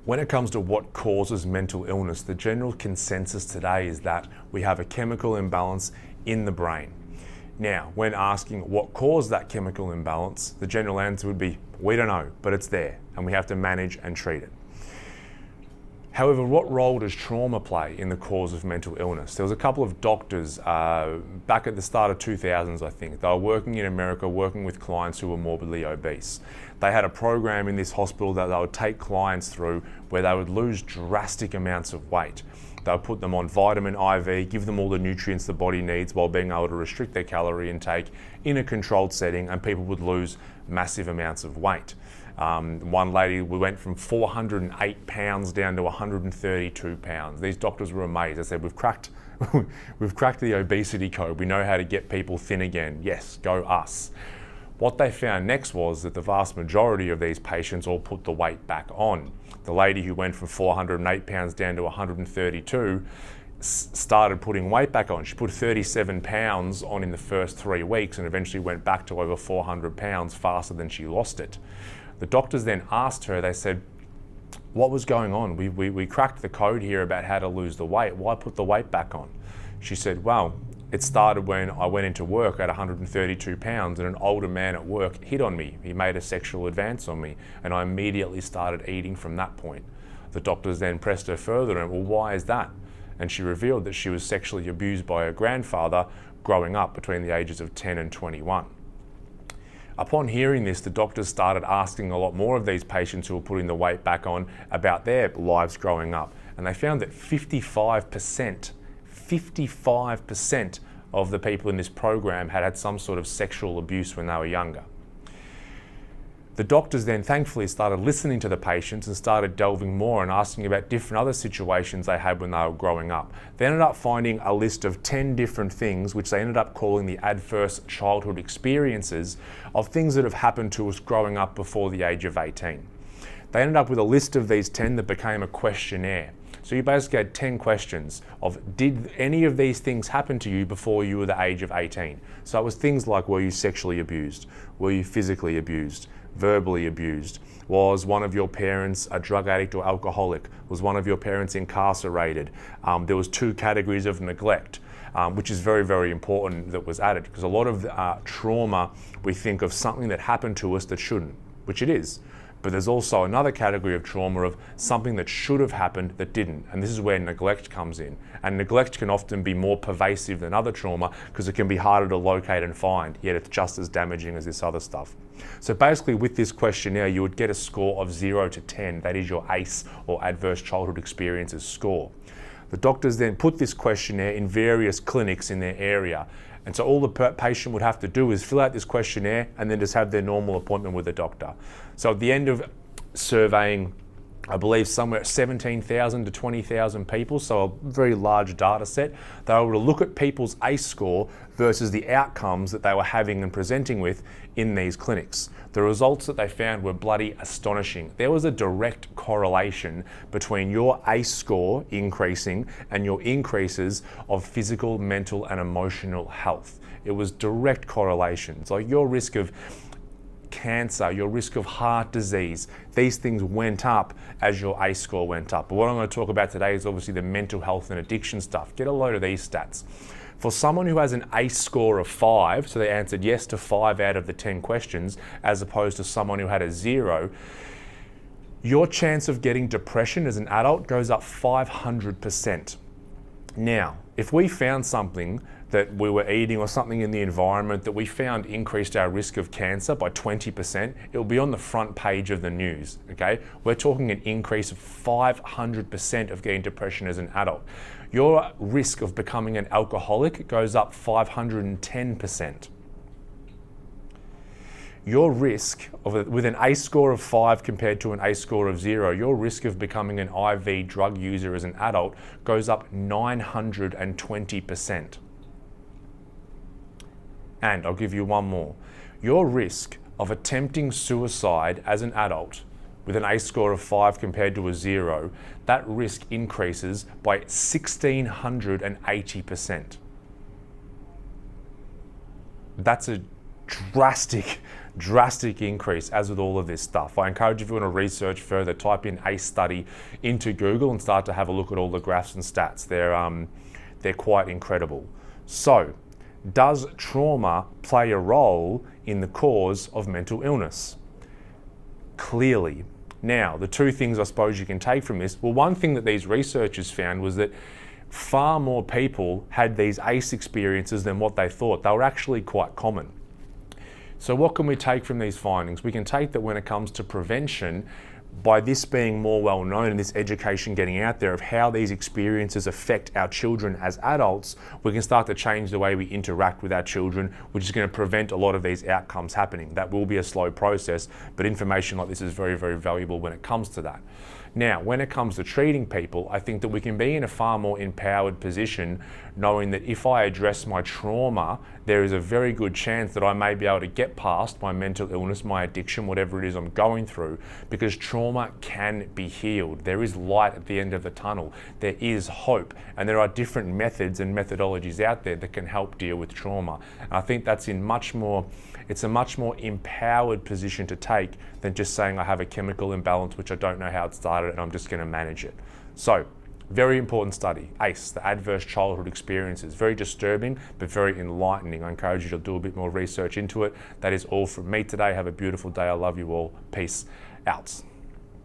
When it comes to what causes mental illness, the general consensus today is that we have a chemical imbalance in the brain. Now, when asking what caused that chemical imbalance, the general answer would be, we don't know, but it's there, and we have to manage and treat it. However, what role does trauma play in the cause of mental illness? There was a couple of doctors back at the start of 2000s, I think. They were working in America, working with clients who were morbidly obese. They had a program in this hospital that they would take clients through where they would lose drastic amounts of weight. They would put them on vitamin IV, give them all the nutrients the body needs while being able to restrict their calorie intake in a controlled setting, and people would lose massive amounts of weight. One lady, we went from 408 pounds down to 132 pounds. These doctors were amazed. They said, we've cracked the obesity code. We know how to get people thin again. Yes, go us. What they found next was that the vast majority of these patients all put the weight back on. The lady who went from 408 pounds down to 132 started putting weight back on. She put 37 pounds on in the first 3 weeks and eventually went back to over 400 pounds faster than she lost it. The doctors then asked her, they said, what was going on? We cracked the code here about how to lose the weight. Why put the weight back on? She said, well, it started when I went into work at 132 pounds and an older man at work hit on me. He made a sexual advance on me and I immediately started eating from that point. The doctors then pressed her further and, well, why is that? And she revealed that she was sexually abused by her grandfather growing up between the ages of 10 and 21. Upon hearing this, the doctors started asking a lot more of these patients who were putting the weight back on about their lives growing up. And they found that 55% of the people in this program had had some sort of sexual abuse when they were younger. The doctors then thankfully started listening to the patients and started delving more and asking about different other situations they had when they were growing up. They ended up finding a list of 10 different things, which they ended up calling the adverse childhood experiences of things that have happened to us growing up before the age of 18. They ended up with a list of these 10 that became a questionnaire. So you basically had 10 questions of, did any of these things happen to you before you were the age of 18? So it was things like, were you sexually abused? Were you physically abused? Verbally abused? Was one of your parents a drug addict or alcoholic? Was one of your parents incarcerated? There was 2 categories of neglect, which is very, very important that was added, because a lot of trauma, we think of something that happened to us that shouldn't, which it is. But there's also another category of trauma of something that should have happened that didn't. And this is where neglect comes in. And neglect can often be more pervasive than other trauma because it can be harder to locate and find, yet it's just as damaging as this other stuff. So basically with this questionnaire, you would get a score of 0 to 10. That is your ACE, or Adverse Childhood Experiences score. The doctors then put this questionnaire in various clinics in their area. And so all the patient would have to do is fill out this questionnaire and then just have their normal appointment with the doctor. So at the end of surveying, I believe somewhere 17,000 to 20,000 people, so a very large data set, they were able to look at people's ACE score versus the outcomes that they were having and presenting with in these clinics. The results that they found were bloody astonishing. There was a direct correlation between your ACE score increasing and your increases of physical, mental, and emotional health. It was direct correlation. So your risk of cancer, your risk of heart disease, these things went up as your ACE score went up. But what I'm going to talk about today is obviously the mental health and addiction stuff. Get a load of these stats. For someone who has an ACE score of 5, so they answered yes to 5 out of the 10 questions, as opposed to someone who had a 0, your chance of getting depression as an adult goes up 500%. Now, if we found something that we were eating or something in the environment that we found increased our risk of cancer by 20%, it will be on the front page of the news, okay? We're talking an increase of 500% of getting depression as an adult. Your risk of becoming an alcoholic goes up 510%. Your risk with an ACE score of 5 compared to an ACE score of 0, your risk of becoming an IV drug user as an adult goes up 920%. And I'll give you one more. Your risk of attempting suicide as an adult with an ACE score of 5 compared to a 0, that risk increases by 1,680%. That's a drastic drastic increase, as with all of this stuff. I encourage you, if you want to research further, type in ACE study into Google and start to have a look at all the graphs and stats. They're quite incredible. So, does trauma play a role in the cause of mental illness? Clearly. Now, the two things I suppose you can take from this, well, one thing that these researchers found was that far more people had these ACE experiences than what they thought. They were actually quite common. So what can we take from these findings? We can take that when it comes to prevention, by this being more well known and this education getting out there of how these experiences affect our children as adults, we can start to change the way we interact with our children, which is going to prevent a lot of these outcomes happening. That will be a slow process, but information like this is very, very valuable when it comes to that. Now, when it comes to treating people, I think that we can be in a far more empowered position knowing that if I address my trauma, there is a very good chance that I may be able to get past my mental illness, my addiction, whatever it is I'm going through, because trauma can be healed. There is light at the end of the tunnel. There is hope, and there are different methods and methodologies out there that can help deal with trauma. And I think that's it's a much more empowered position to take than just saying I have a chemical imbalance which I don't know how it started and I'm just going to manage it. So, very important study, ACE, the Adverse Childhood Experiences. Very disturbing, but very enlightening. I encourage you to do a bit more research into it. That is all from me today. Have a beautiful day. I love you all. Peace out.